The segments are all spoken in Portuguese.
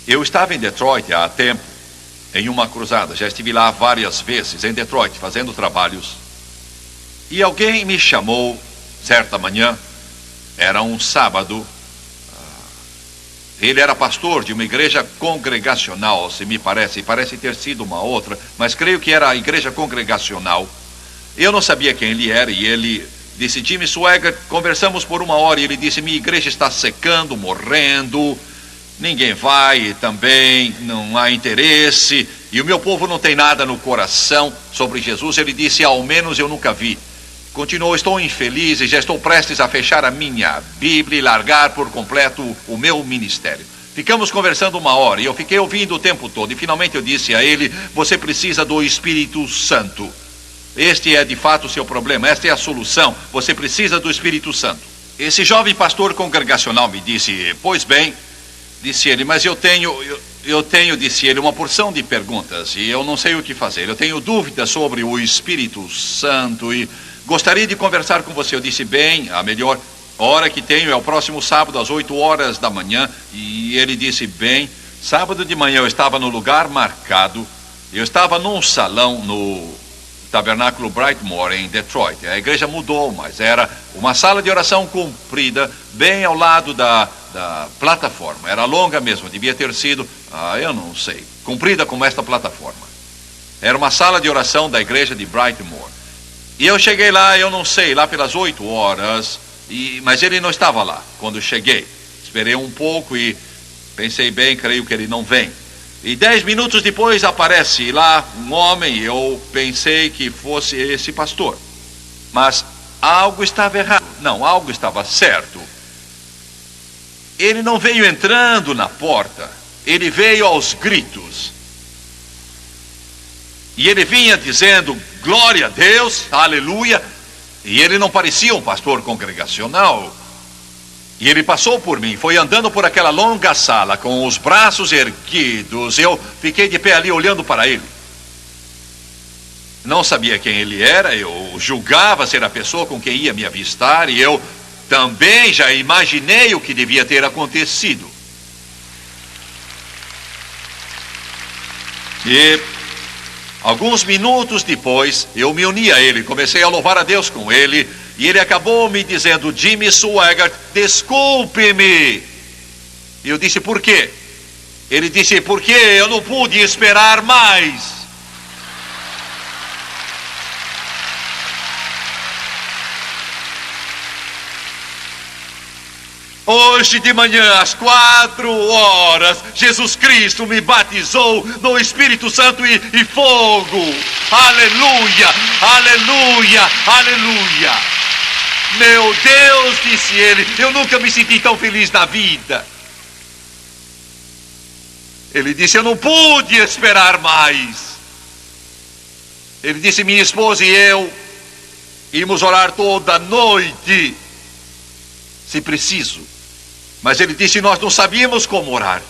Eu estava em Detroit há tempo, em uma cruzada. Já estive lá várias vezes, em Detroit, fazendo trabalhos. E alguém me chamou, certa manhã, era um sábado. Ele era pastor de uma igreja congregacional, se me parece ter sido uma outra, mas creio que era a igreja congregacional. Eu não sabia quem ele era e ele disse: Jimmy Swaggart, conversamos por 1 hora e ele disse: minha igreja está secando, morrendo, ninguém vai, também não há interesse, e o meu povo não tem nada no coração sobre Jesus. Ele disse: ao menos eu nunca vi. Continuou: estou infeliz e já estou prestes a fechar a minha Bíblia e largar por completo o meu ministério. Ficamos conversando 1 hora e eu fiquei ouvindo o tempo todo. E finalmente eu disse a ele: você precisa do Espírito Santo. Este é de fato o seu problema, esta é a solução. Você precisa do Espírito Santo. Esse jovem pastor congregacional me disse: pois bem, disse ele, mas eu tenho, disse ele, uma porção de perguntas e eu não sei o que fazer. Eu tenho dúvidas sobre o Espírito Santo e gostaria de conversar com você. Eu disse: bem, a melhor hora que tenho é o próximo sábado, às 8 horas da manhã. E ele disse: bem, sábado de manhã eu estava no lugar marcado. Eu estava num salão no Tabernáculo Brightmoor, em Detroit. A igreja mudou, mas era uma sala de oração comprida, bem ao lado da plataforma. Era longa mesmo, devia ter sido, eu não sei, comprida como esta plataforma. Era uma sala de oração da igreja de Brightmoor. E eu cheguei lá, eu não sei, lá pelas 8 horas, mas ele não estava lá quando cheguei. Esperei um pouco e pensei: bem, creio que ele não vem. E 10 minutos depois aparece lá um homem, e eu pensei que fosse esse pastor. Mas algo estava errado. Não, algo estava certo. Ele não veio entrando na porta, ele veio aos gritos. E ele vinha dizendo: glória a Deus, aleluia. E ele não parecia um pastor congregacional. E ele passou por mim, foi andando por aquela longa sala com os braços erguidos. Eu fiquei de pé ali olhando para ele. Não sabia quem ele era, eu julgava ser a pessoa com quem ia me avistar. E eu também já imaginei o que devia ter acontecido. E alguns minutos depois, eu me uni a ele, comecei a louvar a Deus com ele, e ele acabou me dizendo: Jimmy Swaggart, desculpe-me. E eu disse: por quê? Ele disse: porque eu não pude esperar mais. Hoje de manhã, às 4 horas, Jesus Cristo me batizou no Espírito Santo e fogo. Aleluia, aleluia, aleluia. Meu Deus, disse ele, eu nunca me senti tão feliz na vida. Ele disse: eu não pude esperar mais. Ele disse: minha esposa e eu íamos orar toda a noite, se preciso. Mas ele disse: nós não sabíamos como orar.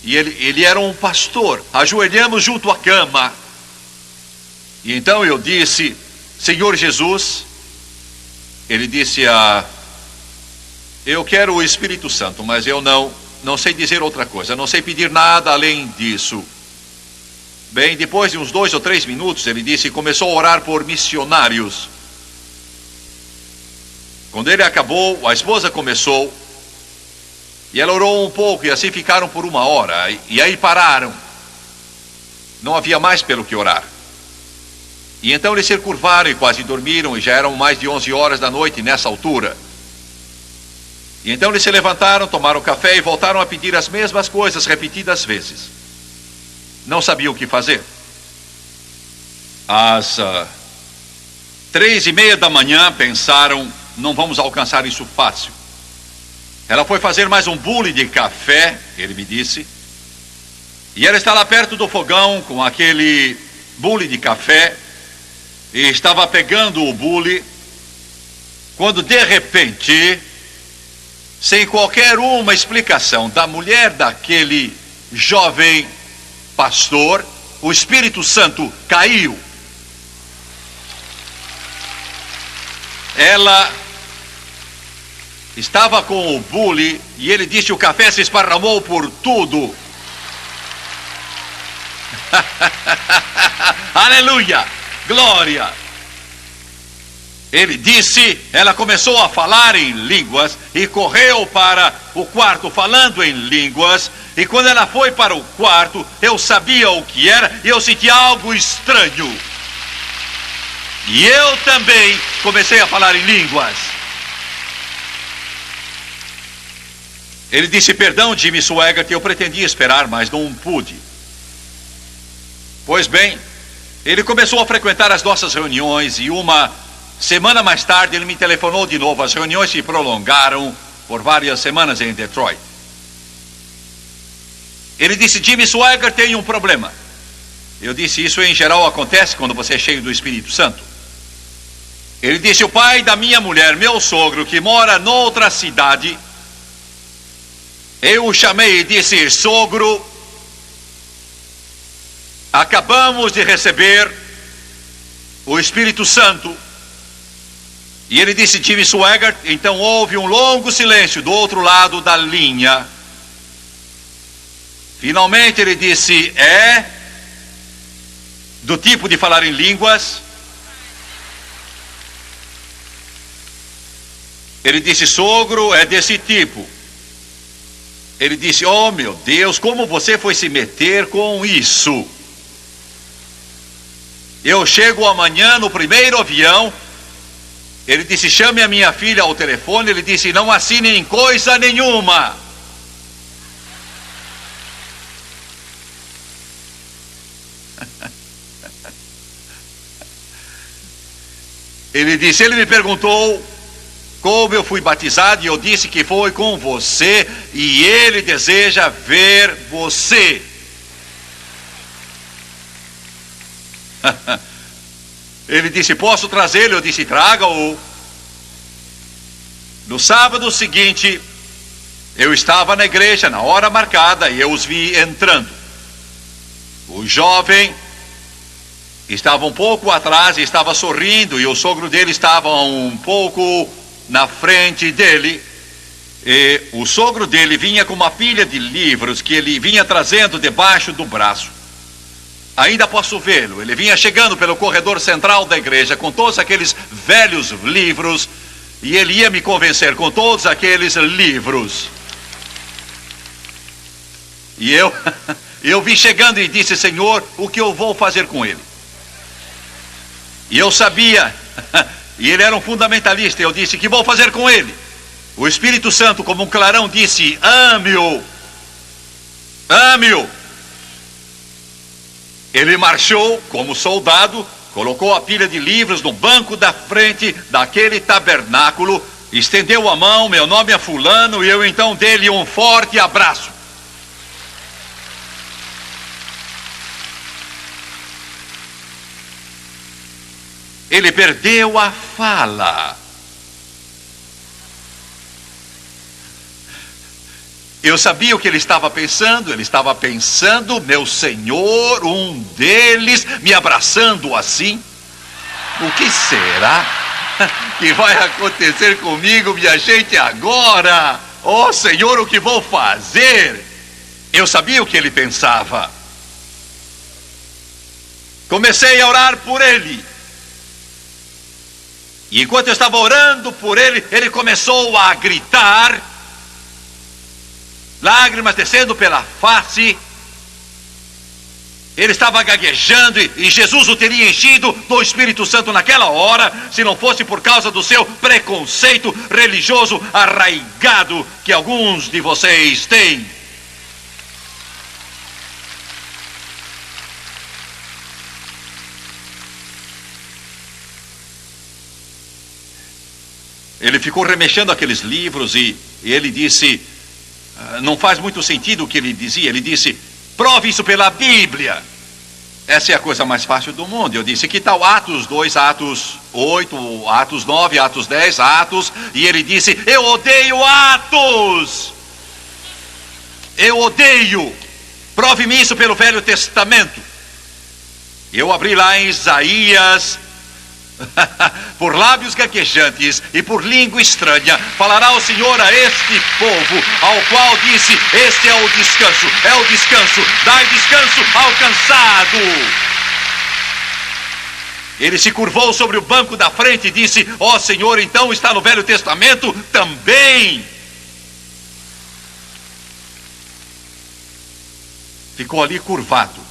E ele era um pastor. Ajoelhamos junto à cama. E então eu disse: Senhor Jesus. Ele disse: eu quero o Espírito Santo, mas eu não sei dizer outra coisa, não sei pedir nada além disso. Bem, depois de uns 2 ou 3 minutos, ele disse, começou a orar por missionários. Quando ele acabou, a esposa começou, e ela orou um pouco, e assim ficaram por 1 hora, e aí pararam. Não havia mais pelo que orar. E então eles se curvaram e quase dormiram, e já eram mais de 11 horas da noite nessa altura. E então eles se levantaram, tomaram café e voltaram a pedir as mesmas coisas repetidas vezes. Não sabiam o que fazer. Às 3:30 da manhã pensaram, não vamos alcançar isso fácil. Ela foi fazer mais um bule de café, ele me disse. E ela está lá perto do fogão com aquele bule de café. E estava pegando o bule, quando de repente, sem qualquer uma explicação da mulher daquele jovem pastor, o Espírito Santo caiu. estava com o bully e ele disse: o café se esparramou por tudo. Aleluia, glória. Ele disse, ela começou a falar em línguas e correu para o quarto falando em línguas. E quando ela foi para o quarto, eu sabia o que era e eu senti algo estranho. E eu também comecei a falar em línguas. Ele disse: perdão, Jimmy Swaggart, eu pretendia esperar, mas não pude. Pois bem, ele começou a frequentar as nossas reuniões e uma semana mais tarde ele me telefonou de novo. As reuniões se prolongaram por várias semanas em Detroit. Ele disse: Jimmy Swaggart, tem um problema. Eu disse: isso em geral acontece quando você é cheio do Espírito Santo. Ele disse: o pai da minha mulher, meu sogro, que mora noutra cidade, eu o chamei e disse: sogro, acabamos de receber o Espírito Santo. E ele disse: Jimmy Swaggart. Então houve um longo silêncio do outro lado da linha. Finalmente ele disse: é do tipo de falar em línguas? Ele disse: sogro, é desse tipo. Ele disse: oh meu Deus, como você foi se meter com isso? Eu chego amanhã no primeiro avião. Ele disse: chame a minha filha ao telefone. Ele disse: não assine em coisa nenhuma. Ele disse: ele me perguntou como eu fui batizado e eu disse que foi com você e ele deseja ver você. Ele disse: posso trazê-lo? Eu disse: traga-o. No sábado seguinte, eu estava na igreja na hora marcada e eu os vi entrando. O jovem estava um pouco atrás e estava sorrindo, e o sogro dele estava um pouco na frente dele. E o sogro dele vinha com uma pilha de livros que ele vinha trazendo debaixo do braço. Ainda posso vê-lo. Ele vinha chegando pelo corredor central da igreja com todos aqueles velhos livros, e ele ia me convencer com todos aqueles livros. E eu vi chegando e disse: Senhor, o que eu vou fazer com ele? E eu sabia, e ele era um fundamentalista. Eu disse: que vou fazer com ele? O Espírito Santo, como um clarão, disse: ame-o, ame-o. Ele marchou como soldado, colocou a pilha de livros no banco da frente daquele tabernáculo, estendeu a mão: meu nome é fulano, e eu então dei-lhe um forte abraço. Ele perdeu a fala. Eu sabia o que ele estava pensando. Ele estava pensando: meu Senhor, um deles me abraçando assim. O que será que vai acontecer comigo, minha gente, agora? Oh Senhor, o que vou fazer? Eu sabia o que ele pensava. Comecei a orar por ele. E enquanto eu estava orando por ele, ele começou a gritar, lágrimas descendo pela face. Ele estava gaguejando e Jesus o teria enchido do Espírito Santo naquela hora, se não fosse por causa do seu preconceito religioso arraigado que alguns de vocês têm. Ele ficou remexendo aqueles livros e ele disse: não faz muito sentido o que ele dizia. Ele disse: prove isso pela Bíblia. Essa é a coisa mais fácil do mundo. Eu disse: que tal Atos 2, Atos 8, Atos 9, Atos 10, Atos? E ele disse: eu odeio Atos. Eu odeio. Prove-me isso pelo Velho Testamento. Eu abri lá em Isaías Por lábios gaguejantes e por língua estranha falará o Senhor a este povo, ao qual disse: este é o descanso, dai descanso ao cansado. Ele se curvou sobre o banco da frente e disse: ó Senhor, então está no Velho Testamento também. Ficou ali curvado.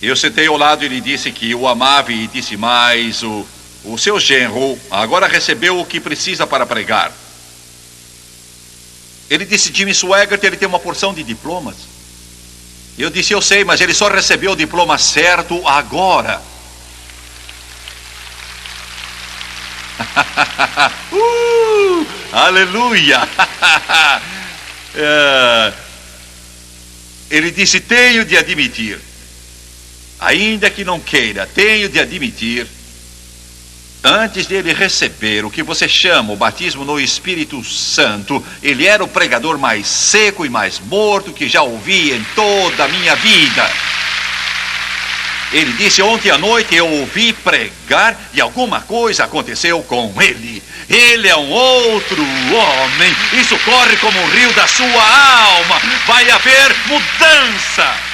Eu sentei ao lado e lhe disse que o amava e disse mais: o seu genro agora recebeu o que precisa para pregar. Ele disse: Jimmy Swaggart, ele tem uma porção de diplomas. Eu disse: eu sei, mas ele só recebeu o diploma certo agora. Aleluia! Ele disse: tenho de admitir, ainda que não queira, tenho de admitir, antes dele receber o que você chama o batismo no Espírito Santo, ele era o pregador mais seco e mais morto que já ouvi em toda a minha vida. Ele disse: ontem à noite eu ouvi pregar e alguma coisa aconteceu com ele. Ele é um outro homem. Isso corre como um rio da sua alma. Vai haver mudança.